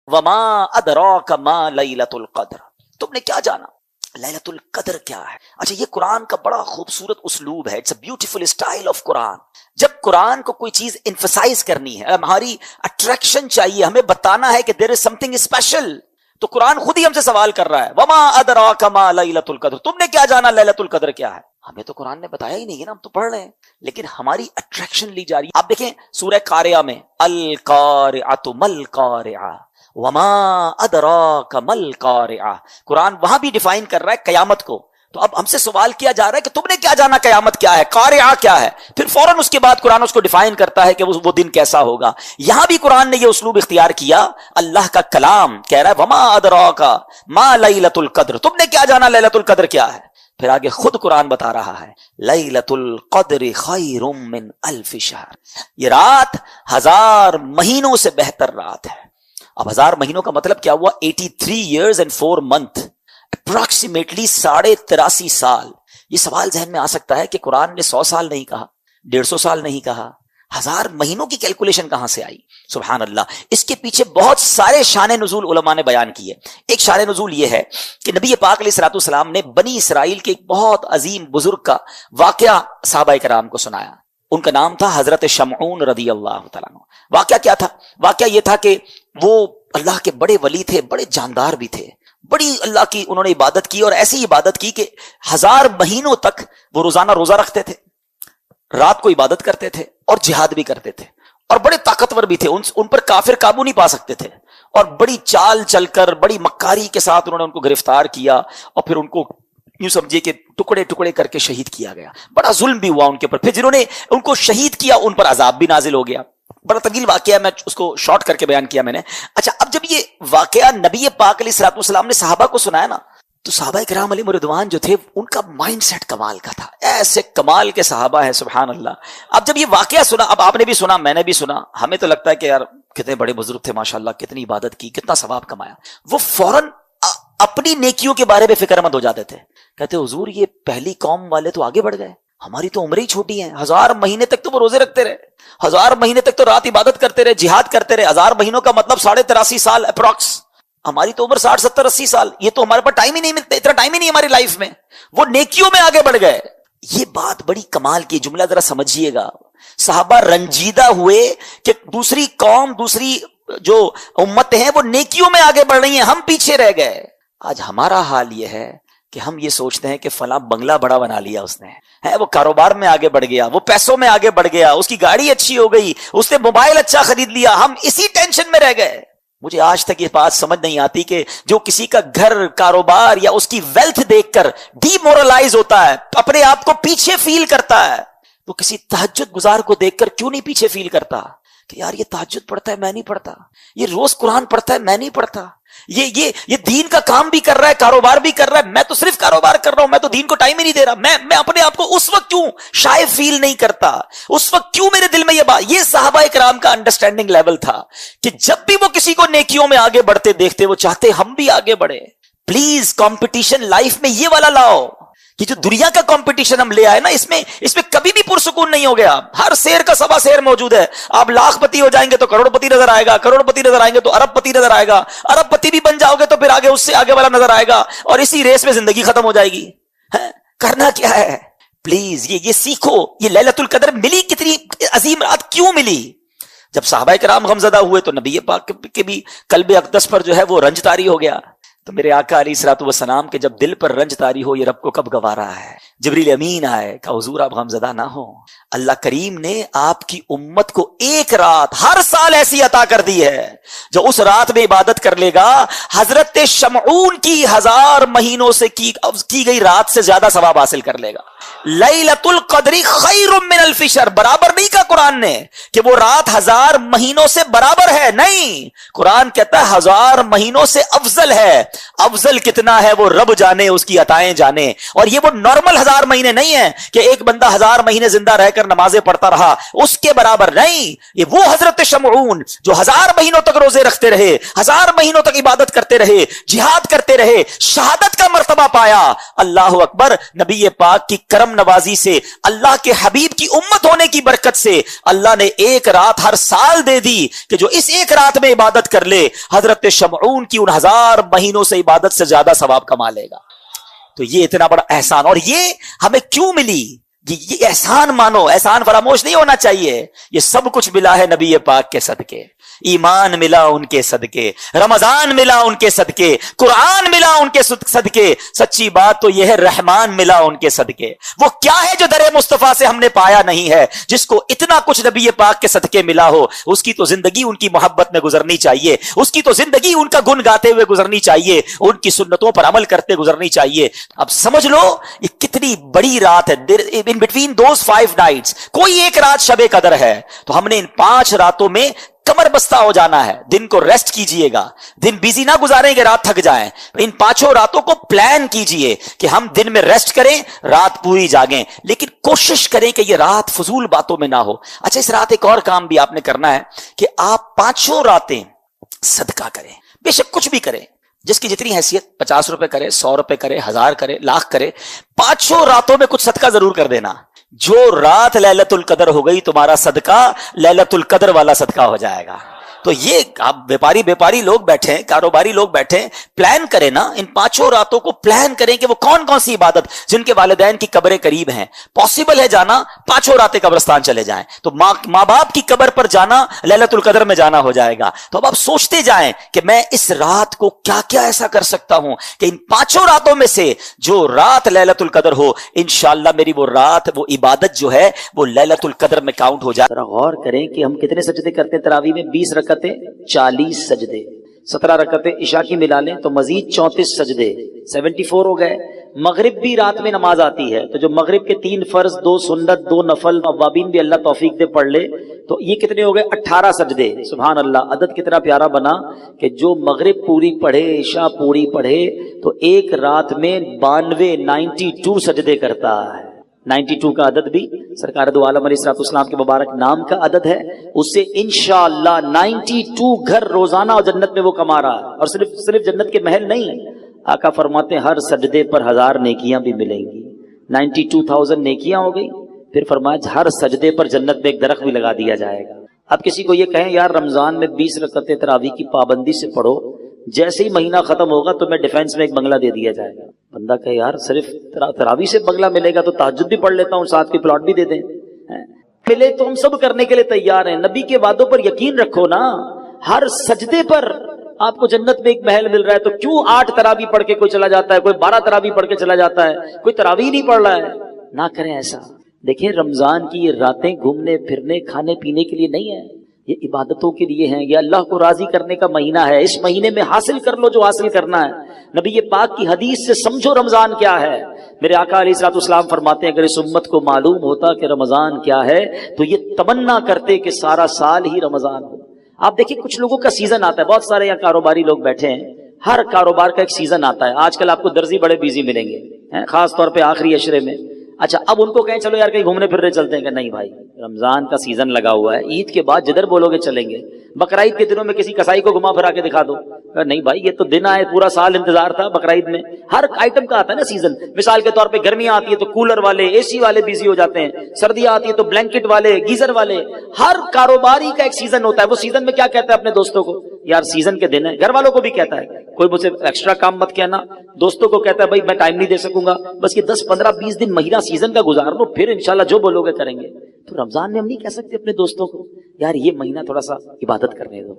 وما ادراک ما لیلۃ القدر، تم نے کیا جانا لیلۃ القدر کیا ہے؟ اچھا، یہ قرآن کا بڑا خوبصورت اسلوب ہے، it's a beautiful style of Quran. جب قرآن کو کوئی چیز انفسائز کرنی ہے، ہماری اٹریکشن چاہیے، ہمیں بتانا ہے کہ دیر از سم تھنگ اسپیشل، تو قرآن خود ہی ہم سے سوال کر رہا ہے وما ادراک ما لیلۃ القدر، تم نے کیا جانا لیلۃ القدر کیا ہے؟ ہمیں تو قرآن نے بتایا ہی نہیں ہے نا، ہم تو پڑھ رہے ہیں، لیکن ہماری اٹریکشن لی جا رہی ہے. آپ دیکھیں سورہ قاریہ میں القارعۃ مل قارعہ وما ادراک مل قارعہ، قرآن وہاں بھی ڈیفائن کر رہا ہے قیامت کو. تو اب ہم سے سوال کیا جا رہا ہے کہ تم نے کیا جانا قیامت کیا ہے، قارعہ کیا ہے، پھر فوراً اس کے بعد قرآن اس کو ڈیفائن کرتا ہے کہ وہ دن کیسا ہوگا. یہاں بھی قرآن نے یہ اسلوب اختیار کیا، اللہ کا کلام کہہ رہا ہے وما ادراک ما لیلۃ القدر، تم نے کیا جانا لیلۃ القدر کیا ہے. پھر آگے خود قرآن بتا رہا ہے لیلۃ القدر خیر من الف شہر، یہ رات 1000 مہینوں سے بہتر رات ہے. اب 1000 مہینوں کا مطلب کیا ہوا؟ 83 years and 4 months، اپروکسیمیٹلی 83.5 سال. یہ سوال ذہن میں آ سکتا ہے کہ قرآن نے 100 سال نہیں کہا، 150 سال نہیں کہا، 1000 مہینوں کی کیلکولیشن کہاں سے آئی؟ سبحان اللہ. اس کے پیچھے بہت سارے شان نزول علماء نے بیان کیے. ایک شان نزول یہ ہے کہ نبی پاک علیہ الصلوۃ والسلام نے بنی اسرائیل کے ایک بہت عظیم بزرگ کا واقعہ صحابہ کرام کو سنایا. ان کا نام تھا حضرت شمعون رضی اللہ تعالیٰ عنہ. واقعہ کیا تھا؟ واقعہ یہ تھا کہ وہ اللہ کے بڑے ولی تھے، بڑے جاندار بھی تھے، بڑی اللہ کی انہوں نے عبادت کی، اور ایسی عبادت کی کہ 1000 مہینوں تک وہ روزانہ روزہ رکھتے تھے، رات کو عبادت کرتے تھے اور جہاد بھی کرتے تھے، اور بڑے طاقتور بھی تھے. ان پر کافر قابو نہیں پا سکتے تھے، اور بڑی چال چل کر بڑی مکاری کے ساتھ انہوں نے ان کو گرفتار کیا، اور پھر ان کو یوں سمجھے کہ ٹکڑے ٹکڑے کر کے شہید کیا گیا. بڑا ظلم بھی ہوا ان کے اوپر. پھر جنہوں نے ان کو شہید کیا ان پر عذاب بھی نازل ہو گیا. بڑا طویل واقعہ ہے، میں اس کو شارٹ کر کے بیان کیا میں نے. اچھا، اب جب یہ واقعہ نبی پاک علیہ الصلوۃ والسلام نے صحابہ کو سنایا نا، تو صحابہ کرام علیہم رضوان جو تھے ان کا مائنڈ سیٹ کمال کا تھا. ایسے کمال کے صحابہ ہیں، سبحان اللہ. اب جب یہ واقعہ سنا، اب آپ نے بھی سنا، میں نے بھی سنا، ہمیں تو لگتا ہے کہ یار کتنے بڑے بزرگ تھے ماشاءاللہ، کتنی عبادت کی، کتنا ثواب کمایا. وہ فوراً اپنی نیکیوں کے بارے میں فکر مند ہو جاتے تھے. کہتے حضور یہ پہلی قوم والے تو آگے بڑھ گئے، ہماری تو عمریں ہی چھوٹی ہیں. 1000 مہینے تک تو وہ روزے رکھتے رہے، 1000 مہینے تک تو رات عبادت کرتے رہے، جہاد کرتے رہے. 1000 مہینوں کا مطلب 83.5 سال اپروکس. ہماری تو عمر 60 70 80 سال. یہ تو ہمارے پاس ٹائم ہی نہیں ملتا، اتنا ٹائم ہی نہیں ہماری لائف میں. وہ نیکیوں میں آگے بڑھ گئے. یہ بات بڑی کمال کی. جملہ ذرا سمجھیے گا. صحابہ رنجیدہ ہوئے کہ دوسری قوم، دوسری جو امتیں ہیں وہ نیکیوں میں آگے بڑھ رہی ہیں، ہم پیچھے رہ گئے. آج ہمارا حال یہ ہے کہ ہم یہ سوچتے ہیں کہ فلاں بنگلہ بڑا بنا لیا اس نے، ہے وہ کاروبار میں آگے بڑھ گیا، وہ پیسوں میں آگے بڑھ گیا، اس کی گاڑی اچھی ہو گئی، اس نے موبائل اچھا خرید لیا، ہم اسی ٹینشن میں رہ گئے. مجھے آج تک یہ بات سمجھ نہیں آتی کہ جو کسی کا گھر، کاروبار یا اس کی ویلتھ دیکھ کر ڈی مورلائز ہوتا ہے، اپنے آپ کو پیچھے فیل کرتا ہے، وہ کسی تہجد گزار کو دیکھ کر کیوں نہیں پیچھے فیل کرتا کہ یار یہ تہجد پڑھتا ہے میں نہیں پڑھتا، یہ روز قرآن پڑھتا ہے میں نہیں پڑھتا، یہ دین کا کام بھی کر رہا ہے، کاروبار بھی کر رہا ہے، میں تو صرف کاروبار کر رہا ہوں، میں تو دین کو ٹائم ہی نہیں دے رہا. میں اپنے آپ کو اس وقت کیوں شائع فیل نہیں کرتا، اس وقت کیوں میرے دل میں یہ بات. یہ صحابہ کرام کا انڈرسٹینڈنگ لیول تھا کہ جب بھی وہ کسی کو نیکیوں میں آگے بڑھتے دیکھتے وہ چاہتے ہم بھی آگے بڑھے. پلیز کمپٹیشن لائف میں یہ والا لاؤ. یہ جو دنیا کا کمپٹیشن ہم لے آئے نا، اس میں کبھی بھی پرسکون نہیں ہو گیا. ہر شیر کا سوا شیر موجود ہے. آپ لاکھ پتی ہو جائیں گے تو کروڑ پتی نظر آئے گا، کروڑ پتی نظر آئیں گے تو ارب پتی نظر آئے گا، ارب پتی بھی بن جاؤ گے تو پھر آگے اس سے آگے والا نظر آئے گا، اور اسی ریس میں زندگی ختم ہو جائے گی. کرنا کیا ہے؟ پلیز یہ سیکھو. یہ لیلۃ القدر ملی، کتنی عظیم رات کیوں ملی؟ جب صحابہ کرام غمزدہ ہوئے تو نبی پاک کے بھی قلب اقدس پر جو ہے وہ رنج طاری ہو گیا. تو میرے آقا علیہ الصلوۃ والسلام کے جب دل پر رنج طاری ہو، یہ رب کو کب گوارا ہے. جبریل امین آئے، کہا حضور آپ غمزدہ نہ ہو، اللہ کریم نے آپ کی امت کو ایک رات ہر سال ایسی عطا کر دی ہے جو اس رات میں عبادت کر لے گا حضرت شمعون کی 1000 مہینوں سے کی گئی رات سے زیادہ ثواب حاصل کر لے گا. لیلۃ القدر خیر من الف شہر. برابر نہیں کہا قرآن نے کہ وہ رات 1000 مہینوں سے برابر ہے، نہیں. قرآن کہتا ہے 1000 مہینوں سے افضل ہے. افضل کتنا ہے وہ رب جانے، اس کی عطائیں جانے. اور یہ وہ نارمل 1000 مہینے نہیں ہیں کہ ایک بندہ 1000 مہینے زندہ رہ کر نمازیں پڑھتا رہا، اس کے برابر نہیں. یہ وہ حضرت شمعون جو 1000 مہینوں تک روزے رکھتے رہے، 1000 مہینوں تک عبادت کرتے رہے، جہاد کرتے رہے، شہادت کا مرتبہ پایا. اللہ اکبر. نبی پاک کی کرم نوازی سے, اللہ کے حبیب کی امت ہونے کی برکت سے اللہ نے ایک رات ہر سال دے دی کہ جو اس ایک رات میں عبادت کر لے حضرت شمعون کی ان 1000 مہینوں سے عبادت سے زیادہ ثواب کما لے گا. تو یہ اتنا بڑا احسان, اور یہ ہمیں کیوں ملی؟ یہ احسان مانو, احسان فراموش نہیں ہونا چاہیے. یہ سب کچھ ملا ہے نبی پاک کے صدقے, ایمان ملا ان کے صدقے, رمضان ملا ان کے صدقے, قرآن ملا ان کے صدقے. سچی بات تو یہ ہے رحمان ملا ان کے صدقے. وہ کیا ہے جو در مصطفیٰ سے ہم نے پایا نہیں ہے؟ جس کو اتنا کچھ نبی پاک کے صدقے ملا ہو, اس کی تو زندگی ان کی محبت میں گزرنی چاہیے, اس کی تو زندگی ان کا گن گاتے ہوئے گزرنی چاہیے, ان کی سنتوں پر عمل کرتے گزرنی چاہیے. اب سمجھ لو یہ کتنی بڑی رات ہے. ان بٹوین دوز 5 نائٹس کوئی ایک رات شب قدر ہے, تو ہم نے ان 5 راتوں میں کمر بستہ ہو جانا ہے. دن کو ریسٹ کیجئے گا, دن بیزی نہ گزاریں کہ رات تھک جائیں. ان 5 راتوں کو پلان کیجئے کہ ہم دن میں ریسٹ کریں, رات پوری جاگیں, لیکن کوشش کریں کہ یہ رات فضول باتوں میں نہ ہو. اچھا, اس رات ایک اور کام بھی آپ نے کرنا ہے کہ آپ 5 راتیں صدقہ کریں. بے شک کچھ بھی کریں, جس کی جتنی حیثیت, 50 روپے کرے, 100 روپے کرے, 1000 کرے, لاکھ کرے, 5 راتوں میں کچھ صدقہ ضرور کر دینا. جو رات لیلۃ القدر ہو گئی تمہارا صدقہ لیلۃ القدر والا صدقہ ہو جائے گا. تو یہ آپ بیپاری لوگ بیٹھے ہیں, کاروباری لوگ بیٹھے ہیں, پلان کریں نا, ان 5 راتوں کو پلان کریں کہ وہ کون سی عبادت, جن کے والدین کی قبریں قریب ہیں, پاسبل ہے جانا, 5 راتیں قبرستان چلے جائیں, تو ماں باپ کی قبر پر جانا لیلۃ القدر میں جانا ہو جائے گا. تو اب آپ سوچتے جائیں کہ میں اس رات کو کیا کیا ایسا کر سکتا ہوں کہ ان 5 راتوں میں سے جو رات لیلۃ القدر ہو, انشاءاللہ میری وہ رات, وہ عبادت جو ہے وہ لیلۃ القدر میں کاؤنٹ ہو جائے. ذرا غور کریں کہ ہم کتنے سجدے کرتے ہیں تراویح میں. 20 رکعتیں 40 سجدے, 17 رکعتیں عشاء کی ملا لیں تو مزید 34 سجدے, 74 ہو گئے. مغرب بھی رات میں نماز آتی ہے, تو جو مغرب کے 3 فرض, 2 سنت, 2 نفل, اوابین بھی اللہ توفیق دے پڑھ لے, تو یہ کتنے ہو گئے؟ 18 سجدے. سبحان اللہ, عدد کتنا پیارا بنا کہ جو مغرب پوری پڑھے, عشاء پوری پڑھے, تو ایک رات میں 92 سجدے کرتا ہے. 92 کا عدد بھی سرکار دو عالم علیہ السلام کے مبارک نام کا عدد ہے. اس سے انشاءاللہ 92 گھر روزانہ اور جنت میں وہ کما رہا ہے. اور صرف جنت کے محل نہیں, آقا فرماتے ہیں ہر سجدے پر 1000 نیکیاں بھی ملیں گی. 92,000 نیکیاں ہو گئی. پھر فرمایا ہر سجدے پر جنت میں ایک درخت بھی لگا دیا جائے گا. اب کسی کو یہ کہیں یار رمضان میں 20 رکعتیں تراویح کی پابندی سے پڑھو, جیسے ہی مہینہ ختم ہوگا تو میں ڈیفینس میں ایک بنگلہ دے دیا جائے گا. بندہ کہے یار صرف تراویح سے بنگلہ ملے گا تو تہجد بھی پڑھ لیتا ہوں, ساتھ کی پلاٹ بھی دے دیں. ملے تو ہم سب کرنے کے لیے تیار ہیں. نبی کے وعدوں پر یقین رکھو نا. ہر سجدے پر آپ کو جنت میں ایک محل مل رہا ہے, تو کیوں 8 تراویح پڑھ کے کوئی چلا جاتا ہے, کوئی 12 تراویح پڑھ کے چلا جاتا ہے, کوئی تراویح نہیں پڑھ رہا ہے. نہ کریں ایسا. دیکھیں رمضان کی یہ راتیں گھومنے پھرنے کھانے پینے کے لیے نہیں ہے, یہ عبادتوں کے لیے ہیں. یہ اللہ کو راضی کرنے کا مہینہ ہے. اس مہینے میں حاصل کر لو جو حاصل کرنا ہے. نبی پاک کی حدیث سے سمجھو رمضان کیا ہے. میرے آقا علیہ الصلوۃ والسلام فرماتے ہیں اگر اس امت کو معلوم ہوتا کہ رمضان کیا ہے تو یہ تمنا کرتے کہ سارا سال ہی رمضان ہو. آپ دیکھیں کچھ لوگوں کا سیزن آتا ہے, بہت سارے یہاں کاروباری لوگ بیٹھے ہیں, ہر کاروبار کا ایک سیزن آتا ہے. آج کل آپ کو درزی بڑے بیزی ملیں گے, خاص طور پہ آخری عشرے میں. اچھا اب ان کو کہیں چلو یار کہیں گھومنے پھرنے چلتے ہیں, کہ نہیں بھائی رمضان کا سیزن لگا ہوا ہے, عید کے بعد جدھر بولو گے چلیں گے. بقرعید کے دنوں میں کسی کسائی کو گھما پھرا کے دکھا دو, نہیں بھائی یہ تو دن آئے, پورا سال انتظار تھا. بقرعید میں ہر آئٹم کا آتا ہے نا سیزن. مثال کے طور پہ گرمیاں آتی ہے تو کولر والے, اے سی والے بیزی ہو جاتے ہیں. سردیاں آتی ہے تو بلینکٹ والے, گیزر والے. ہر کاروباری کا ایک سیزن ہوتا ہے. وہ سیزن میں کیا کہتا ہے اپنے دوستوں کو, یار سیزن کے دن ہے. گھر والوں کو بھی کہتا ہے, کوئی مجھ سے ایکسٹرا کام مت کہنا. دوستوں کو کہتا ہے بھائی میں ٹائم نہیں دے سکوں گا, بس یہ 10 15 20 دن مہینہ سیزن کا گزار لو, پھر انشاءاللہ جو بولو گے کریں گے. تو رمضان میں ہم نہیں کہہ سکتے اپنے دوستوں کو یار یہ مہینہ تھوڑا سا عبادت کرنے دو,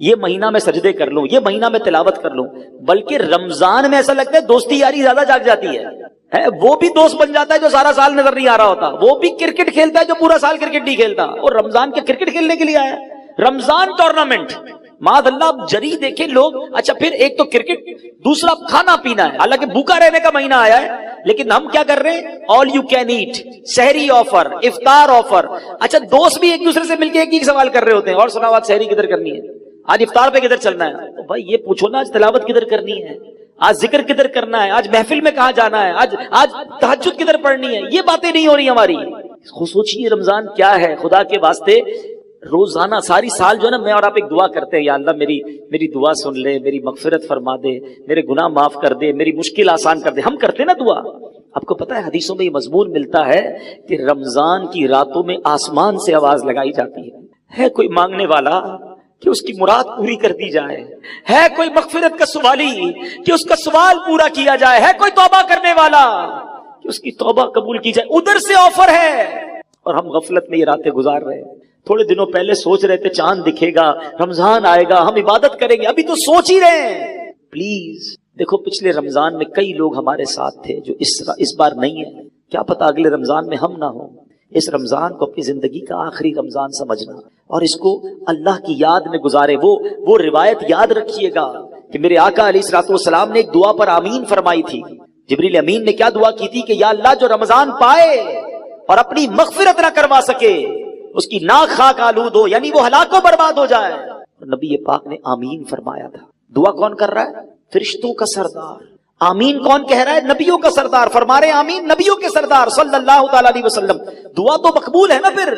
یہ مہینہ میں سجدے کر لوں, یہ مہینہ میں تلاوت کر لوں. بلکہ رمضان میں ایسا لگتا ہے دوستی یاری زیادہ جاگ جاتی ہے. وہ بھی دوست بن جاتا ہے جو سارا سال نظر نہیں آ رہا ہوتا. وہ بھی کرکٹ کھیلتا ہے جو پورا سال کرکٹ نہیں کھیلتا, اور رمضان کے کرکٹ کھیلنے کے لیے آیا. رمضان ٹورنامنٹ معاذ اللہ جری دیکھیں لوگ. اچھا پھر ایک تو کرکٹ, دوسرا کھانا پینا ہے. حالانکہ بھوکا رہنے کا مہینہ آیا ہے, لیکن ہم کیا کر رہے ہیں, آل یو کین ایٹ, سحری آفر, افطار آفر. اچھا دوست بھی ایک دوسرے سے مل کے ایک ہی سوال کر رہے ہوتے ہیں, اور سناؤ آج سحری کدھر کرنی ہے, آج افطار پہ کدھر چلنا ہے. تو بھائی یہ پوچھو نا آج تلاوت کدھر کرنی ہے, آج ذکر کدھر کرنا ہے, آج محفل میں کہاں جانا ہے, آج تہجد کدھر پڑھنی ہے. یہ باتیں نہیں ہو رہی ہماری. سوچیے رمضان کیا ہے خدا کے واسطے. روزانہ ساری سال جو ہے نا میں اور آپ ایک دعا کرتے ہیں، یا اللہ میری دعا سن لے، میری مغفرت فرما دے، میرے گناہ معاف کر دے، میری مشکل آسان کر دے. ہم کرتے نا دعا. آپ کو پتا ہے حدیثوں میں یہ مضمون ملتا ہے کہ رمضان کی راتوں میں آسمان سے آواز لگائی جاتی ہے کوئی مانگنے والا کہ اس کی مراد پوری کر دی جائے، ہے کوئی مغفرت کا سوالی کہ اس کا سوال پورا کیا جائے، ہے کوئی توبہ کرنے والا کہ اس کی توبہ قبول کی جائے. ادھر سے آفر ہے اور ہم غفلت میں یہ راتیں گزار رہے ہیں. تھوڑے دنوں پہلے سوچ رہے تھے چاند دکھے گا، رمضان آئے گا، ہم عبادت کریں گے. ابھی تو سوچ ہی رہے ہیں. پلیز دیکھو پچھلے رمضان میں کئی لوگ ہمارے ساتھ تھے جو اس بار نہیں ہے. کیا پتا اگلے رمضان میں ہم نہ ہوں. اس رمضان کو اپنی زندگی کا آخری رمضان سمجھنا اور اس کو اللہ کی یاد میں گزارے. وہ روایت یاد رکھیے گا کہ میرے آقا علیہ الصلوۃ والسلام نے ایک دعا پر آمین فرمائی تھی. جبریل امین نے کیا دعا کی تھی کہ یا اللہ جو رمضان پائے اور اپنی مغفرت نہ کروا سکے اس کی ناک خاک آلود ہو، یعنی وہ ہلاک و برباد ہو جائے. نبی پاک نے آمین فرمایا تھا. دعا کون کر رہا ہے؟ فرشتوں کا سردار. آمین کون کہہ رہا ہے؟ نبیوں کا سردار. فرما رہے آمین نبیوں کے سردار صلی اللہ تعالی علیہ وسلم. دعا تو مقبول ہے نا. پھر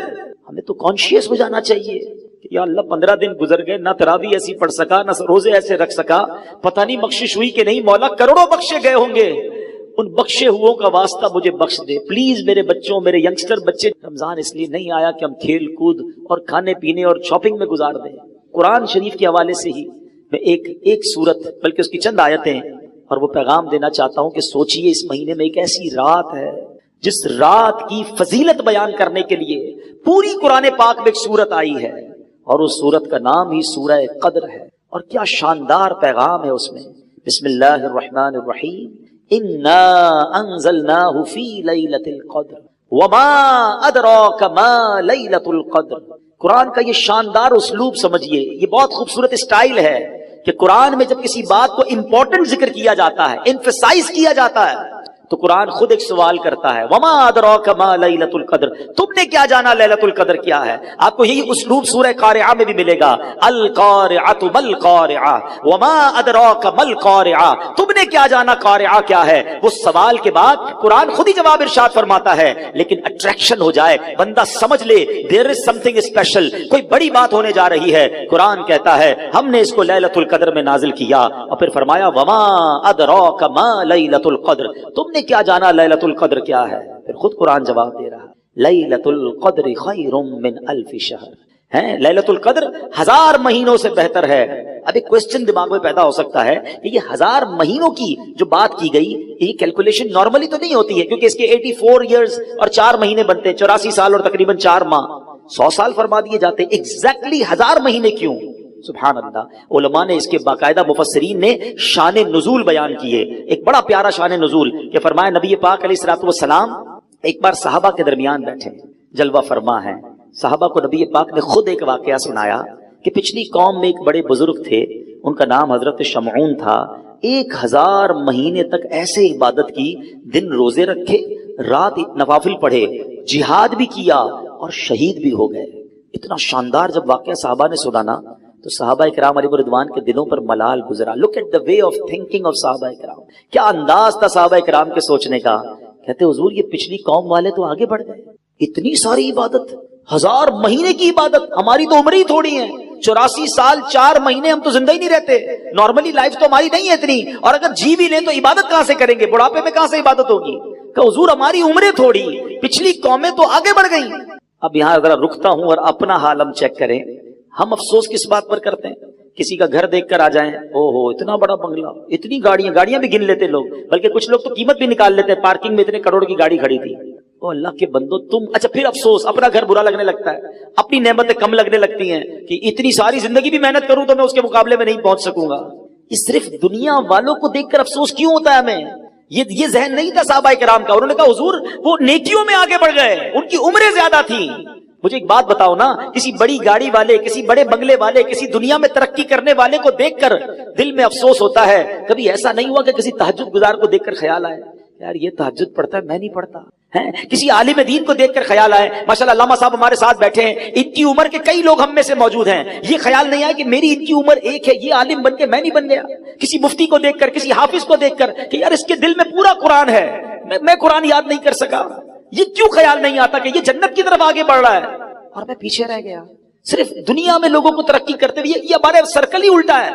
ہمیں تو کانشیس ہو جانا چاہیے کہ یا اللہ 15 دن گزر گئے، نہ تراویح ایسی پڑھ سکا، نہ روزے ایسے رکھ سکا، پتہ نہیں بخشش ہوئی کہ نہیں. مولا کروڑوں بخشے گئے ہوں گے، ان بخشے ہو کا واسطہ مجھے بخش دے پلیز. میرے بچوں، میرے ینگسٹر بچے، رمضان اس لیے نہیں آیا کہ ہم کھیل کود اور کھانے پینے اور شاپنگ میں گزار دیں. قرآن شریف کے حوالے سے ہی میں ایک سورت بلکہ اس کی چند آیتیں اور وہ پیغام دینا چاہتا ہوں کہ سوچئے اس مہینے میں ایک ایسی رات ہے جس رات کی فضیلت بیان کرنے کے لیے پوری قرآن پاک میں ایک سورت آئی ہے اور اس سورت کا نام ہی سورہ قدر ہے. اور کیا شاندار پیغام ہے اس میں. بسم اللہ الرحمن الرحیم. انا انزلناه فی لیلۃ القدر وما ادراک ما لیلۃ القدر. قرآن کا یہ شاندار اسلوب سمجھیے. یہ بہت خوبصورت اسٹائل ہے کہ قرآن میں جب کسی بات کو امپورٹنٹ ذکر کیا جاتا ہے، ایمفسائز کیا جاتا ہے، تو قرآن خود ایک سوال کرتا ہے وما ادراک ما لیلۃ القدر. تم نے کیا جانا لیلۃ القدر کیا ہے؟ آپ کو یہی اسلوب سورہ قارعہ میں بھی ملے گا. القارعۃ مل قارعہ وما ادراک مل قارعہ. تم نے کیا جانا قارعہ کیا ہے؟ وہ سوال کے بعد قرآن خود ہی جواب ارشاد فرماتا ہے، لیکن اٹریکشن ہو جائے، بندہ سمجھ لے دیر از سم تھنگ اسپیشل، کوئی بڑی بات ہونے جا رہی ہے. قرآن کہتا ہے ہم نے اس کو لیلۃ القدر میں نازل کیا اور پھر فرمایا وما ادراک ما لیلۃ القدر. تم نے کیا جانا لیلۃ القدر کیا ہے؟ پھر خود قرآن جواب دے رہا ہے لیلۃ القدر خیر من الف شہر. ہے لیلۃ القدر 1000 مہینوں سے بہتر ہے. اب ایک کوسچن دماغ میں پیدا ہو سکتا ہے کہ یہ 1000 مہینوں کی جو بات کی گئی یہ کیلکولیشن نارملی تو نہیں ہوتی ہے، کیونکہ اس کے 84 ایئرز اور 4 مہینے بنتے ہیں، 84 سال اور تقریباً 4 ماہ، 100 سال فرما دیے جاتے. ایگزیکٹلی 1000 مہینے کیوں؟ سبحان اللہ. علماء نے اس کے باقاعدہ مفسرین نے شان نزول بیان کیے. ایک بڑا پیارا شان نزول کہ فرمایا نبی پاک علیہ الصلوۃ والسلام ایک بار صحابہ کے درمیان بیٹھے، جلوہ فرما ہیں. صحابہ کو نبی پاک نے خود ایک واقعہ سنایا کہ پچھلی قوم میں ایک بڑے بزرگ تھے، ان کا نام حضرت شمعون تھا. 1000 مہینے تک ایسے عبادت کی، دن روزے رکھے، رات نوافل پڑھے، جہاد بھی کیا اور شہید بھی ہو گئے. اتنا شاندار جب واقعہ صحابہ نے سنا نا تو صحابہ کرام علیہ رضوان کے دلوں پر ملال گزرا. Look at the way of thinking of صحابہ کرام. کیا انداز تھا صحابہ کرام کے سوچنے کا. کہتے حضور یہ پچھلی قوم والے تو آگے بڑھ گئے، اتنی ساری عبادت، 1000 مہینے کی عبادت. ہماری تو عمر ہی تھوڑی ہے، 84 سال 4 مہینے ہم تو زندہ ہی نہیں رہتے. نارملی لائف تو ہماری نہیں ہے اتنی، اور اگر جی بھی لیں تو عبادت کہاں سے کریں گے؟ بڑھاپے میں کہاں سے عبادت ہوگی؟ کہ حضور ہماری عمریں تھوڑی، پچھلی قومیں تو آگے بڑھ گئی. اب یہاں ذرا رکتا ہوں اور اپنا حال ہم چیک کریں. ہم افسوس کس بات پر کرتے ہیں؟ کسی کا گھر دیکھ کر آ جائیں، او ہو اتنا بڑا بنگلہ، اتنی گاڑیاں بھی گن لیتے لوگ، بلکہ کچھ لوگ تو قیمت بھی نکال لیتے ہیں. پارکنگ میں اتنے کروڑ کی گاڑی کھڑی تھی. او اللہ کے بندو تم، اچھا پھر افسوس، اپنا گھر برا لگنے لگتا ہے، اپنی نعمتیں کم لگنے لگتی ہیں کہ اتنی ساری زندگی بھی محنت کروں تو میں اس کے مقابلے میں نہیں پہنچ سکوں گا. یہ صرف دنیا والوں کو دیکھ کر افسوس کیوں ہوتا ہے ہمیں؟ یہ ذہن نہیں تھا صحابہ کرام کا. انہوں نے کہا حضور وہ نیکیوں میں آگے بڑھ گئے، ان کی عمریں زیادہ تھیں. مجھے ایک بات بتاؤ نا، کسی بڑی گاڑی والے، کسی بڑے بنگلے والے، کسی دنیا میں ترقی کرنے والے کو دیکھ کر دل میں افسوس ہوتا ہے. کبھی ایسا نہیں ہوا کہ کسی تہجد گزار کو دیکھ کر خیال آئے یار یہ تہجد پڑھتا ہے میں نہیں پڑھتا ہے؟ کسی عالم دین کو دیکھ کر خیال آئے، ماشاءاللہ علامہ صاحب ہمارے ساتھ بیٹھے ہیں، ان کی عمر کے کئی لوگ ہم میں سے موجود ہیں، یہ خیال نہیں آیا کہ میری ان کی عمر ایک ہے، یہ عالم بن کے میں نہیں بن گیا. کسی مفتی کو دیکھ کر، کسی حافظ کو دیکھ کر کہ یار اس کے دل میں پورا قرآن ہے، میں قرآن یاد نہیں کر سکا. یہ کیوں خیال نہیں آتا کہ یہ جنت کی طرف آگے بڑھ رہا ہے اور میں پیچھے رہ گیا؟ صرف دنیا میں لوگوں کو ترقی کرتے ہوئے، یہ ہمارے سرکل ہی الٹا ہے.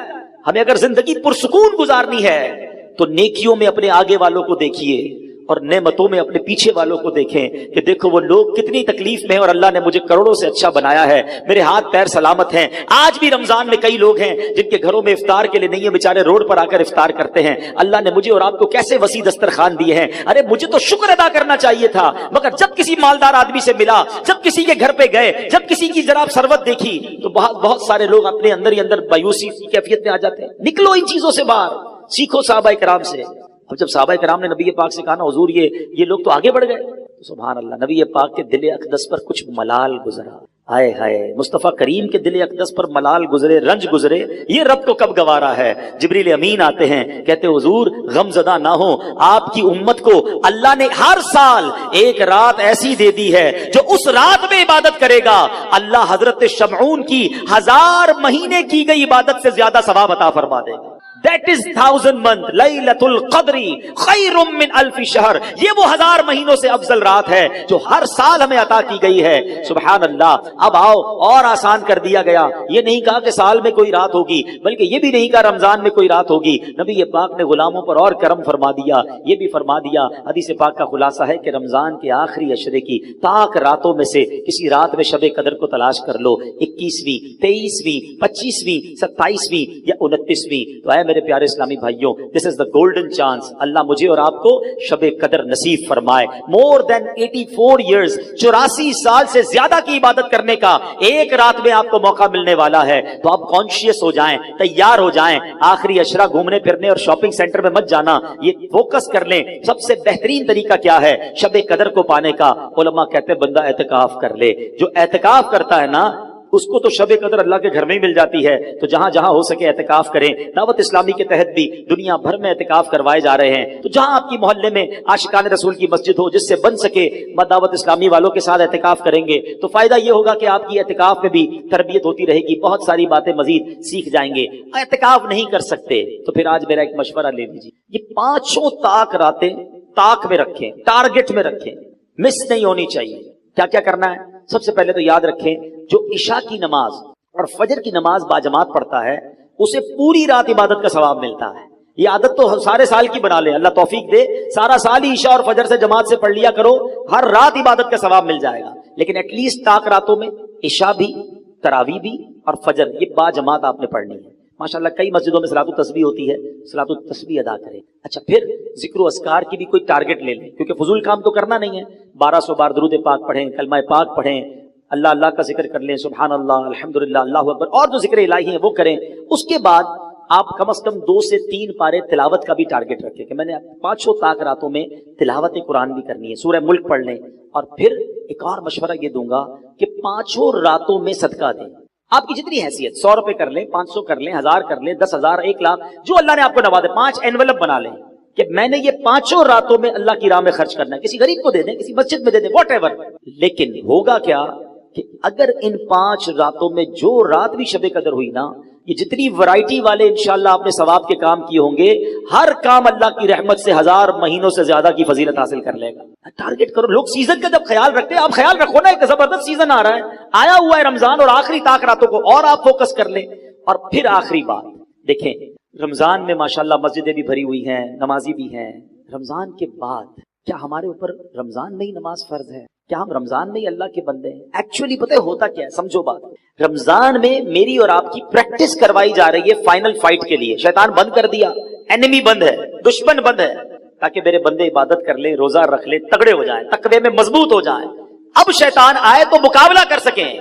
ہمیں اگر زندگی پرسکون گزارنی ہے تو نیکیوں میں اپنے آگے والوں کو دیکھیے اور نعمتوں میں اپنے پیچھے والوں کو دیکھیں کہ دیکھو وہ لوگ کتنی تکلیف میں ہیں اور اللہ نے مجھے کروڑوں سے اچھا بنایا ہے، میرے ہاتھ پیر سلامت ہیں. آج بھی رمضان میں کئی لوگ ہیں جن کے گھروں میں افطار کے لیے نہیں ہے، بیچارے روڈ پر آ کر افطار کرتے ہیں. اللہ نے مجھے اور آپ کو کیسے وسیع دسترخوان دیے ہیں. ارے مجھے تو شکر ادا کرنا چاہیے تھا، مگر جب کسی مالدار آدمی سے ملا، جب کسی کے گھر پہ گئے، جب کسی کی جناب ثروت دیکھی تو بہت سارے لوگ اپنے اندر ہی اندر مایوسی کی کیفیت میں آ جاتے ہیں. نکلو ان چیزوں سے باہر، سیکھو صحابہ کرام سے. اب جب صحابہ کرام نے نبی پاک سے کہا نا حضور یہ لوگ تو آگے بڑھ گئے، تو سبحان اللہ، نبی پاک کے دل اقدس پر کچھ ملال گزرا. ہائے ہائے، مصطفیٰ کریم کے دل اقدس پر ملال گزرے، رنج گزرے. یہ رب کو کب گوارا ہے. جبریل امین آتے ہیں، کہتے حضور غم زدہ نہ ہو، آپ کی امت کو اللہ نے ہر سال ایک رات ایسی دے دی ہے جو اس رات میں عبادت کرے گا اللہ حضرت شمعون کی 1000 مہینے کی گئی عبادت سے زیادہ ثواب عطا فرما دے گا. That is 1000 month لیلۃ القدر خیر من 1000 شہر. یہ وہ 1000 مہینوں سے افضل رات ہے جو ہر سال ہمیں عطا کی گئی ہے. سبحان اللہ. اب آؤ اور آسان کر دیا گیا. یہ نہیں کہا کہ سال میں کوئی رات ہوگی، بلکہ یہ بھی نہیں کہا رمضان میں کوئی رات ہوگی. نبی پاک نے غلاموں پر اور کرم فرما دیا. یہ بھی فرما دیا، حدیث پاک کا خلاصہ ہے کہ رمضان کے آخری عشرے کی پاک راتوں میں سے کسی رات میں شب قدر کو تلاش کر لو. 21ویں، 23ویں، 25ویں، 27ویں یا 29ویں. تو اے میرے پیارے اسلامی بھائیوں، دس از دا گولڈن چانس. اللہ مجھے اور آپ کو شب قدر نصیب فرمائے. مور دین 84 ایئرز، 84 سال سے زیادہ کی عبادت کرنے کا ایک رات میں آپ کو موقع ملنے والا ہے. تو آپ کانشیس ہو جائیں، تیار ہو جائیں. آخری عشرہ گھومنے پھرنے اور شاپنگ سینٹر میں مت جانا. یہ فوکس کر لیں سب سے بہترین طریقہ کیا ہے شب قدر کو پانے کا. علماء کہتے ہیں بندہ اعتکاف کر لے. جو اعتکاف کرتا ہے نا اس کو تو شب قدر اللہ کے گھر میں ہی مل جاتی ہے. تو جہاں جہاں ہو سکے اعتکاف کریں. دعوت اسلامی کے تحت بھی دنیا بھر میں اعتکاف کروائے جا رہے ہیں. تو جہاں آپ کی محلے میں عاشقان رسول کی مسجد ہو، جس سے بن سکے دعوت اسلامی والوں کے ساتھ اعتکاف کریں گے تو فائدہ یہ ہوگا کہ آپ کی اعتکاف میں بھی تربیت ہوتی رہے گی، بہت ساری باتیں مزید سیکھ جائیں گے. اعتکاف نہیں کر سکتے تو پھر آج میرا ایک مشورہ لے لیجیے. یہ 5 طاق راتیں طاق میں رکھیں، ٹارگٹ میں رکھیں، مس نہیں ہونی چاہیے. کیا کیا کرنا ہے؟ سب سے پہلے تو یاد رکھیں جو عشاء کی نماز اور فجر کی نماز باجماعت پڑھتا ہے اسے پوری رات عبادت کا ثواب ملتا ہے. یہ عادت تو سارے سال کی بنا لیں، اللہ توفیق دے. سارا سال ہی عشاء اور فجر سے جماعت سے پڑھ لیا کرو، ہر رات عبادت کا ثواب مل جائے گا. لیکن ایٹ لیسٹ طاق راتوں میں عشاء بھی، تراویح بھی اور فجر یہ باجماعت آپ نے پڑھنی ہے. ماشاءاللہ کئی مسجدوں میں صلاۃ التسبیح ہوتی ہے، صلاۃ التسبیح ادا کریں. اچھا پھر ذکر و اذکار کی بھی کوئی ٹارگٹ لے لیں، کیونکہ فضول کام تو کرنا نہیں ہے. 1200 بار درود پاک پڑھیں، کلمہ پاک پڑھیں، اللہ اللہ کا ذکر کر لیں، سبحان اللہ، الحمدللہ، اللہ اکبر، اور جو ذکر الہی ہیں وہ کریں. اس کے بعد آپ کم از کم 2 سے 3 پارے تلاوت کا بھی ٹارگٹ رکھیں کہ میں نے 5 طاق راتوں میں تلاوت قرآن بھی کرنی ہے، سورہ ملک پڑھ لیں. اور پھر ایک اور مشورہ یہ دوں گا کہ 5 راتوں میں صدقہ دیں. آپ کی جتنی حیثیت، 100 روپے کر لیں، 500 کر لیں، 1000 کر لیں، 10,000، 1 لاکھ، جو اللہ نے آپ کو نوازے. 5 انویلپ بنا لیں کہ میں نے یہ 5 راتوں میں اللہ کی راہ میں خرچ کرنا ہے. کسی غریب کو دے دیں، کسی مسجد میں دے دیں، واٹ ایور. لیکن ہوگا کیا کہ اگر ان 5 راتوں میں جو رات بھی شب قدر ہوئی نا، یہ جتنی ورائٹی والے انشاءاللہ آپ نے ثواب کے کام کیے ہوں گے، ہر کام اللہ کی رحمت سے 1000 مہینوں سے زیادہ کی فضیلت حاصل کر لے گا. ٹارگٹ کرو. لوگ سیزن کا جب خیال رکھتے ہیں، آپ خیال رکھو نا، ایک زبردست سیزن آ رہا ہے، آیا ہوا ہے رمضان، اور آخری طاق راتوں کو اور آپ فوکس کر لیں. اور پھر آخری بات دیکھیں، رمضان میں ماشاءاللہ مسجدیں بھی بھری ہوئی ہیں، نمازی بھی ہیں. رمضان کے بعد کیا ہمارے اوپر رمضان میں ہی نماز فرض ہے؟ کیا ہم رمضان میں ہی اللہ کے بندے ہیں؟ ایکچولی پتہ ہے ہوتا کیا ہے، سمجھو بات. رمضان میں میری اور آپ کی پریکٹس کروائی جا رہی ہے فائنل فائٹ کے لیے. شیطان بند کر دیا، اینیمی بند ہے، دشمن بند ہے، تاکہ میرے بندے عبادت کر لیں، روزہ رکھ لیں، تگڑے ہو جائیں، تقوی میں مضبوط ہو جائیں. اب شیطان آئے تو مقابلہ کر سکیں.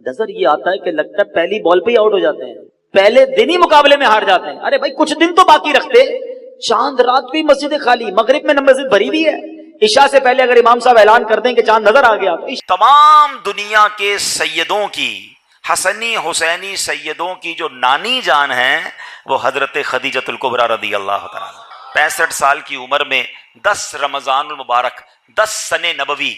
نظر یہ آتا ہے کہ لگتا ہے پہلی بال پہ ہی آؤٹ ہو جاتے ہیں، پہلے دن ہی مقابلے میں ہار جاتے ہیں. ارے بھائی کچھ دن تو باقی رکھتے. چاند رات بھی مسجد خالی، مغرب میں مسجد بھری بھی ہے. عشاء سے پہلے اگر امام صاحب اعلان کر دیں کہ چاند نظر آ گیا تو تمام دنیا کے سیدوں کی، حسنی حسینی سیدوں کی جو نانی جان ہیں وہ حضرت خدیجۃ الکبریٰ رضی اللہ تعالیٰ 65 سال کی عمر میں 10 رمضان المبارک 10 سن نبوی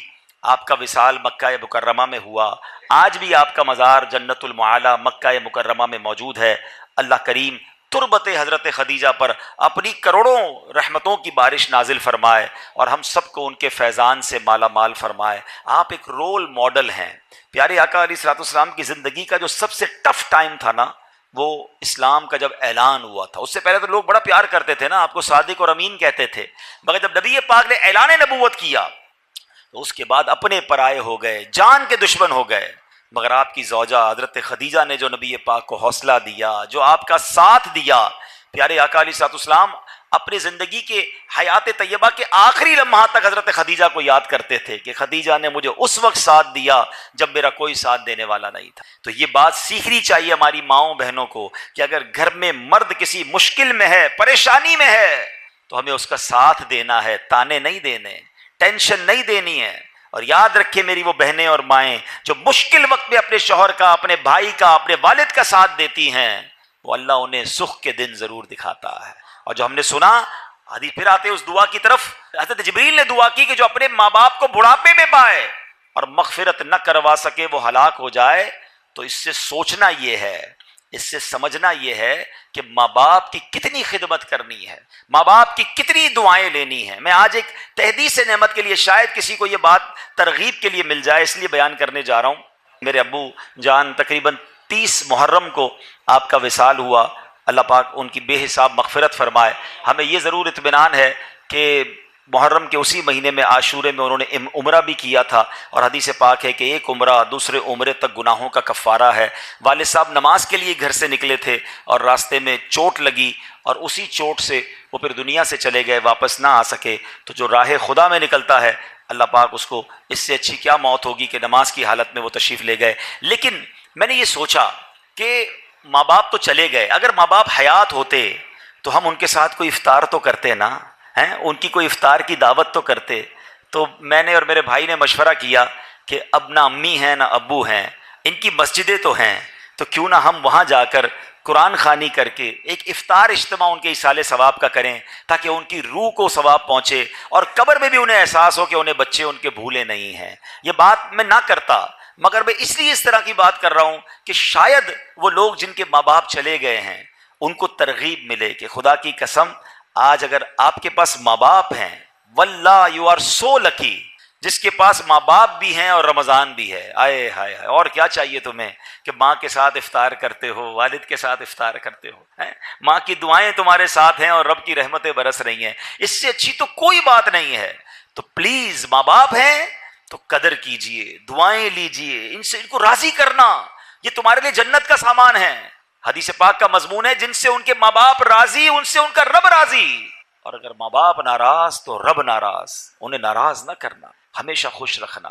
آپ کا وصال مکہ مکرمہ میں ہوا. آج بھی آپ کا مزار جنت المعالی مکہ مکرمہ میں موجود ہے. اللہ کریم تربت حضرت خدیجہ پر اپنی کروڑوں رحمتوں کی بارش نازل فرمائے اور ہم سب کو ان کے فیضان سے مالا مال فرمائے۔ آپ ایک رول ماڈل ہیں۔ پیارے آقا علیہ الصلوۃ والسلام کی زندگی کا جو سب سے ٹف ٹائم تھا نا، وہ اسلام کا جب اعلان ہوا تھا۔ اس سے پہلے تو لوگ بڑا پیار کرتے تھے نا، آپ کو صادق اور امین کہتے تھے، مگر جب نبی پاک نے اعلان نبوت کیا تو اس کے بعد اپنے پرائے ہو گئے، جان کے دشمن ہو گئے۔ مگر آپ کی زوجہ حضرت خدیجہ نے جو نبی پاک کو حوصلہ دیا، جو آپ کا ساتھ دیا، پیارے آقا علیہ الصلوۃ والسلام اپنی زندگی کے حیات طیبہ کے آخری لمحات تک حضرت خدیجہ کو یاد کرتے تھے کہ خدیجہ نے مجھے اس وقت ساتھ دیا جب میرا کوئی ساتھ دینے والا نہیں تھا۔ تو یہ بات سیکھنی چاہیے ہماری ماؤں بہنوں کو کہ اگر گھر میں مرد کسی مشکل میں ہے، پریشانی میں ہے، تو ہمیں اس کا ساتھ دینا ہے، تانے نہیں دینے، ٹینشن نہیں دینی ہے۔ اور یاد رکھے میری وہ بہنیں اور مائیں جو مشکل وقت میں اپنے شوہر کا، اپنے بھائی کا، اپنے والد کا ساتھ دیتی ہیں، وہ اللہ انہیں سکھ کے دن ضرور دکھاتا ہے۔ اور جو ہم نے سنا حدیث، پھر آتے اس دعا کی طرف، حضرت جبریل نے دعا کی کہ جو اپنے ماں باپ کو بڑھاپے میں پائے اور مغفرت نہ کروا سکے وہ ہلاک ہو جائے۔ تو اس سے سوچنا یہ ہے، اس سے سمجھنا یہ ہے کہ ماں باپ کی کتنی خدمت کرنی ہے، ماں باپ کی کتنی دعائیں لینی ہیں۔ میں آج ایک تحدیث نعمت کے لیے، شاید کسی کو یہ بات ترغیب کے لیے مل جائے، اس لیے بیان کرنے جا رہا ہوں۔ میرے ابو جان تقریباً 30 محرم کو آپ کا وصال ہوا، اللہ پاک ان کی بے حساب مغفرت فرمائے۔ ہمیں یہ ضرور اطمینان ہے کہ محرم کے اسی مہینے میں عاشورے میں انہوں نے عمرہ بھی کیا تھا، اور حدیث پاک ہے کہ ایک عمرہ دوسرے عمرے تک گناہوں کا کفارہ ہے۔ والد صاحب نماز کے لیے گھر سے نکلے تھے اور راستے میں چوٹ لگی، اور اسی چوٹ سے وہ پھر دنیا سے چلے گئے، واپس نہ آ سکے۔ تو جو راہ خدا میں نکلتا ہے، اللہ پاک اس کو، اس سے اچھی کیا موت ہوگی کہ نماز کی حالت میں وہ تشریف لے گئے۔ لیکن میں نے یہ سوچا کہ ماں باپ تو چلے گئے، اگر ماں باپ حیات ہوتے تو ہم ان کے ساتھ کوئی افطار تو کرتے نا، ہیں ان کی کوئی افطار کی دعوت تو کرتے۔ تو میں نے اور میرے بھائی نے مشورہ کیا کہ اب نہ امی ہیں نہ ابو ہیں، ان کی مسجدیں تو ہیں، تو کیوں نہ ہم وہاں جا کر قرآن خوانی کر کے ایک افطار اجتماع ان کے ایصال ثواب کا کریں، تاکہ ان کی روح کو ثواب پہنچے اور قبر میں بھی انہیں احساس ہو کہ انہیں بچے ان کے بھولے نہیں ہیں۔ یہ بات میں نہ کرتا، مگر میں اس لیے اس طرح کی بات کر رہا ہوں کہ شاید وہ لوگ جن کے ماں باپ چلے گئے ہیں ان کو ترغیب ملے کہ خدا کی قسم آج اگر آپ کے پاس ماں باپ ہیں، واللہ یو آر سو لکی، جس کے پاس ماں باپ بھی ہیں اور رمضان بھی ہے، آئے ہائے ہائے، اور کیا چاہیے تمہیں کہ ماں کے ساتھ افطار کرتے ہو، والد کے ساتھ افطار کرتے ہو، ماں کی دعائیں تمہارے ساتھ ہیں اور رب کی رحمتیں برس رہی ہیں، اس سے اچھی تو کوئی بات نہیں ہے۔ تو پلیز ماں باپ ہیں تو قدر کیجئے، دعائیں لیجئے، ان سے ان کو راضی کرنا، یہ تمہارے لیے جنت کا سامان ہے۔ حدیث پاک کا مضمون ہے، جن سے ان کے ماں باپ راضی ان سے ان کا رب راضی، اور اگر ماں باپ ناراض تو رب ناراض، انہیں ناراض نہ کرنا، ہمیشہ خوش رکھنا۔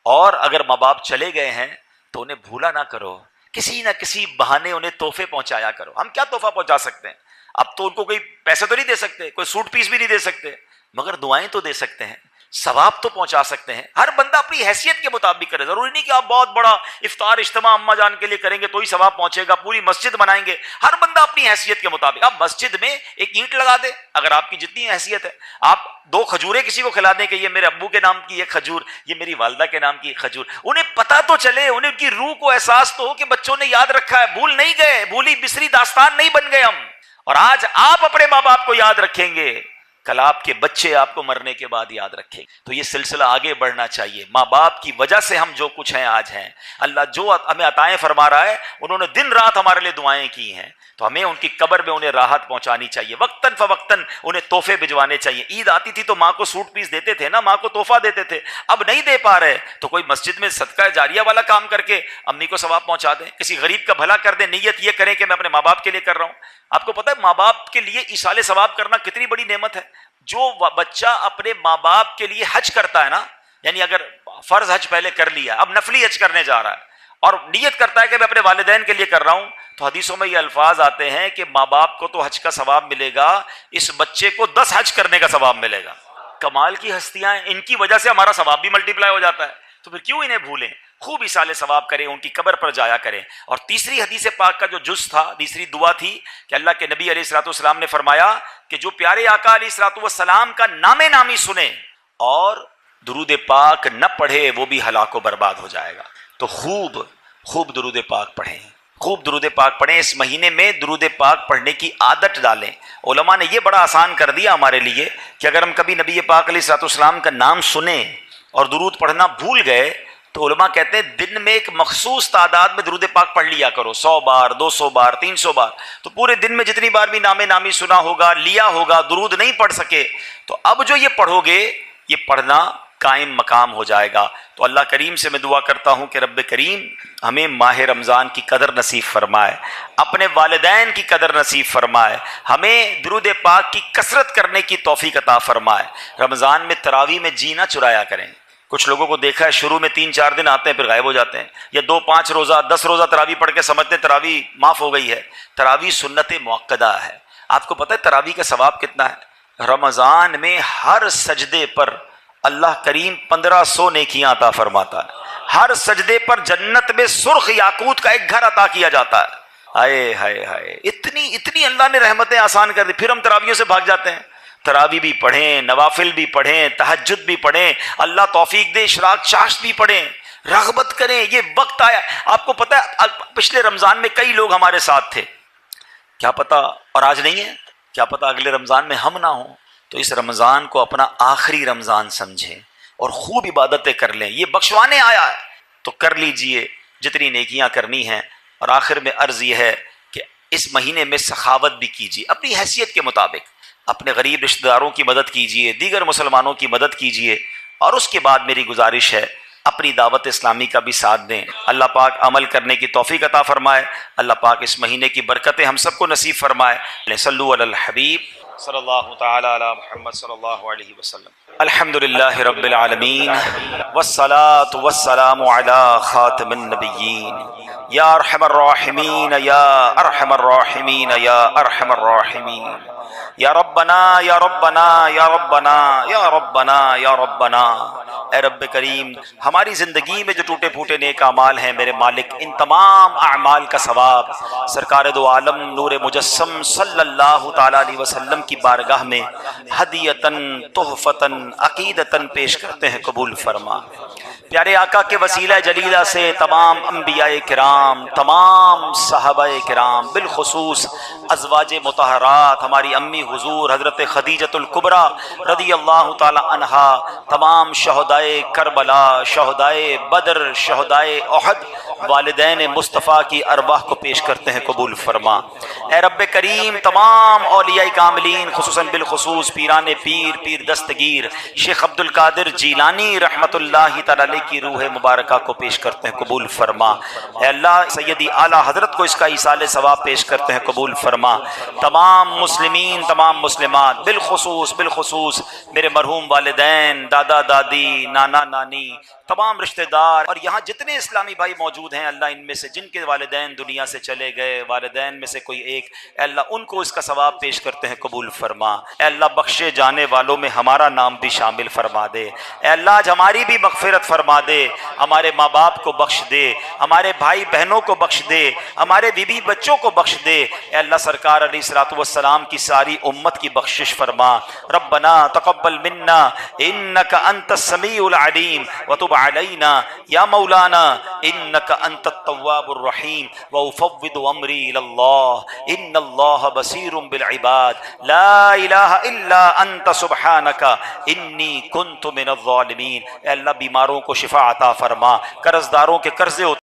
اور اگر ماں باپ چلے گئے ہیں تو انہیں بھولا نہ کرو، کسی نہ کسی بہانے انہیں تحفے پہنچایا کرو۔ ہم کیا تحفہ پہنچا سکتے ہیں؟ اب تو ان کو کوئی پیسے تو نہیں دے سکتے، کوئی سوٹ پیس بھی نہیں دے سکتے، مگر دعائیں تو دے سکتے ہیں، ثواب تو پہنچا سکتے ہیں۔ ہر بندہ اپنی حیثیت کے مطابق کرے، ضروری نہیں کہ آپ بہت بڑا افطار اجتماع اماں جان کے لیے کریں گے تو ہی ثواب پہنچے گا، پوری مسجد بنائیں گے، ہر بندہ اپنی حیثیت کے مطابق۔ آپ مسجد میں ایک اینٹ لگا دیں، اگر آپ کی جتنی حیثیت ہے، آپ 2 کھجوریں کسی کو کھلا دیں کہ یہ میرے ابو کے نام کی ایک کھجور، یہ میری والدہ کے نام کی ایک کھجور، انہیں پتہ تو چلے، انہیں ان کی روح کو احساس تو ہو کہ بچوں نے یاد رکھا ہے، بھول نہیں گئے، بھولی بسری داستان نہیں بن گئے ہم۔ اور آج آپ اپنے ماں باپ کو یاد رکھیں گے، کل آپ کے بچے آپ کو مرنے کے بعد یاد رکھیں۔ تو یہ سلسلہ آگے بڑھنا چاہیے۔ ماں باپ کی وجہ سے ہم جو کچھ ہیں آج ہیں، اللہ جو ہمیں عطائیں فرما رہا ہے، انہوں نے دن رات ہمارے لیے دعائیں کی ہیں، تو ہمیں ان کی قبر میں انہیں راحت پہنچانی چاہیے، وقتاً فوقتاً انہیں تحفے بھجوانے چاہیے۔ عید آتی تھی تو ماں کو سوٹ پیس دیتے تھے نا، ماں کو تحفہ دیتے تھے، اب نہیں دے پا رہے تو کوئی مسجد میں صدقہ جاریہ والا کام کر کے امی کو ثواب پہنچا دیں، کسی غریب کا بھلا کر دیں، نیت یہ کریں کہ میں اپنے ماں باپ کے لیے کر رہا ہوں۔ آپ کو پتہ ہے ماں باپ کے لیے ایصال ثواب کرنا کتنی بڑی نعمت ہے؟ جو بچہ اپنے ماں باپ کے لیے حج کرتا ہے نا، یعنی اگر فرض حج پہلے کر لیا، اب نفلی حج کرنے جا رہا ہے اور نیت کرتا ہے کہ میں اپنے والدین کے لیے کر رہا ہوں، تو حدیثوں میں یہ الفاظ آتے ہیں کہ ماں باپ کو تو حج کا ثواب ملے گا، اس بچے کو 10 حج کرنے کا ثواب ملے گا۔ کمال کی ہستیاں ہیں، ان کی وجہ سے ہمارا ثواب بھی ملٹیپلائی ہو جاتا ہے، تو پھر کیوں انہیں بھولیں؟ خوب ایصال ثواب کریں، ان کی قبر پر جایا کریں۔ اور تیسری حدیث پاک کا جو جز تھا، تیسری دعا تھی کہ اللہ کے نبی علیہ الصلوۃ والسلام نے فرمایا کہ جو پیارے آقا علیہ الصلوۃ والسلام کا نام نامی سنے اور درود پاک نہ پڑھے وہ بھی ہلاک و برباد ہو جائے گا۔ تو خوب خوب درود پاک پڑھیں، خوب درود پاک پڑھیں، اس مہینے میں درود پاک پڑھنے کی عادت ڈالیں۔ علماء نے یہ بڑا آسان کر دیا ہمارے لیے کہ اگر ہم کبھی نبی پاک علیہ الصلوۃ والسلام کا نام سنیں اور درود پڑھنا بھول گئے تو علماء کہتے ہیں دن میں ایک مخصوص تعداد میں درود پاک پڑھ لیا کرو، 100 بار، 200 بار، 300 بار، تو پورے دن میں جتنی بار بھی نام نامی سنا ہوگا، لیا ہوگا، درود نہیں پڑھ سکے تو اب جو یہ پڑھو گے یہ پڑھنا قائم مقام ہو جائے گا۔ تو اللہ کریم سے میں دعا کرتا ہوں کہ رب کریم ہمیں ماہ رمضان کی قدر نصیب فرمائے، اپنے والدین کی قدر نصیب فرمائے، ہمیں درود پاک کی کثرت کرنے کی توفیق عطا فرمائے۔ رمضان میں تراویح میں جی نہ چرایا کریں۔ کچھ لوگوں کو دیکھا ہے شروع میں 3-4 دن آتے ہیں پھر غائب ہو جاتے ہیں، یا 2-5 روزہ 10 روزہ تراویح پڑھ کے سمجھتے ہیں تراویح معاف ہو گئی ہے۔ تراویح سنت مؤکدہ ہے۔ آپ کو پتہ ہے تراویح کا ثواب کتنا ہے؟ رمضان میں ہر سجدے پر اللہ کریم 1500 نیکیاں عطا فرماتا ہے۔ ہر سجدے پر جنت میں سرخ یاقوت کا ایک گھر عطا کیا جاتا ہے۔ ہائے ہائے ہائے، اتنی اللہ نے رحمتیں آسان کر دی، پھر ہم تراویحوں سے بھاگ جاتے ہیں۔ تراویح بھی پڑھیں، نوافل بھی پڑھیں، تہجد بھی پڑھیں، اللہ توفیق دے اشراق چاشت بھی پڑھیں، رغبت کریں۔ یہ وقت آیا، آپ کو پتہ ہے پچھلے رمضان میں کئی لوگ ہمارے ساتھ تھے، کیا پتہ اور آج نہیں ہے، کیا پتہ اگلے رمضان میں ہم نہ ہوں۔ تو اس رمضان کو اپنا آخری رمضان سمجھیں اور خوب عبادتیں کر لیں، یہ بخشوانے آیا ہے تو کر لیجئے جتنی نیکیاں کرنی ہیں۔ اور آخر میں عرض یہ ہے کہ اس مہینے میں سخاوت بھی کیجیے اپنی حیثیت کے مطابق، اپنے غریب رشتہ داروں کی مدد کیجیے، دیگر مسلمانوں کی مدد کیجیے، اور اس کے بعد میری گزارش ہے اپنی دعوت اسلامی کا بھی ساتھ دیں۔ اللہ پاک عمل کرنے کی توفیق عطا فرمائے، اللہ پاک اس مہینے کی برکتیں ہم سب کو نصیب فرمائے۔ صلو علی الحبیب صلی اللہ تعالی علی محمد صلی اللہ علیہ وسلم۔ الحمدللہ رب العالمین والصلاة والسلام علی خاتم النبیین، یا ارحم الراحمین یا ارحم الراحمین یا ارحم الراحمین، یا ربنا یا ربنا یا ربنا یا ربنا یا ربنا۔ اے رب کریم ہماری زندگی میں جو ٹوٹے پھوٹے نیک اعمال ہیں میرے مالک، ان تمام اعمال کا ثواب سرکار دو عالم نور مجسم صلی اللہ تعالی علیہ وسلم کی بارگاہ میں ہدیتاً تحفتاً عقیدتاً پیش کرتے ہیں، قبول فرما۔ پیارے آقا کے وسیلہ جلیلہ سے تمام انبیاء کرام، تمام صحابہ کرام، بالخصوص ازواج مطہرات ہماری امی حضور حضرت خدیجۃ الکبریٰ رضی اللہ تعالی عنہا، تمام شہدائے کربلا، شہدائے بدر، شہدائے احد، والدین مصطفیٰ کی ارواح کو پیش کرتے ہیں، قبول فرما۔ اے رب کریم تمام اولیاء کاملین خصوصاً بالخصوص پیران پیر، پیر دستگیر شیخ عبد القادر جیلانی رحمت اللہ تعالی کی روح مبارکہ کو پیش کرتے ہیں، قبول فرما۔ اے اللہ سیدی اعلیٰ حضرت کو اس کا ایصال ثواب پیش کرتے ہیں، قبول فرما۔ تمام مسلمین، تمام مسلمات، بالخصوص میرے مرحوم والدین، دادا دادی، نانا نانی، تمام رشتہ دار اور یہاں جتنے اسلامی بھائی موجود ہیں، اللہ ان میں سے جن کے والدین دنیا سے چلے گئے، والدین میں سے کوئی ایک، اے اللہ ان کو اس کا ثواب پیش کرتے ہیں، قبول فرما۔ اے اللہ بخشے جانے والوں میں ہمارا نام بھی شامل فرما دے۔ اے اللہ آج ہماری بھی مغفرت فرما دے، ہمارے ماں باپ کو بخش دے، ہمارے بھائی بہنوں کو بخش دے، ہمارے بیوی بچوں کو بخش دے۔ اے اللہ سرکار علیہ الصلوۃ والسلام کی ساری امت کی بخشش فرما۔ ربنا تقبل منا انک انت السمیع العلیم وتب علینا یا مولانا انک انت التواب الرحیم وافوض امری الی اللہ ان اللہ بصیر بالعباد لا الہ الا انت سبحانک انی کنت من الظالمین۔ اے اللہ بیماروں کو شفا عطا فرما، قرض داروں کے قرضے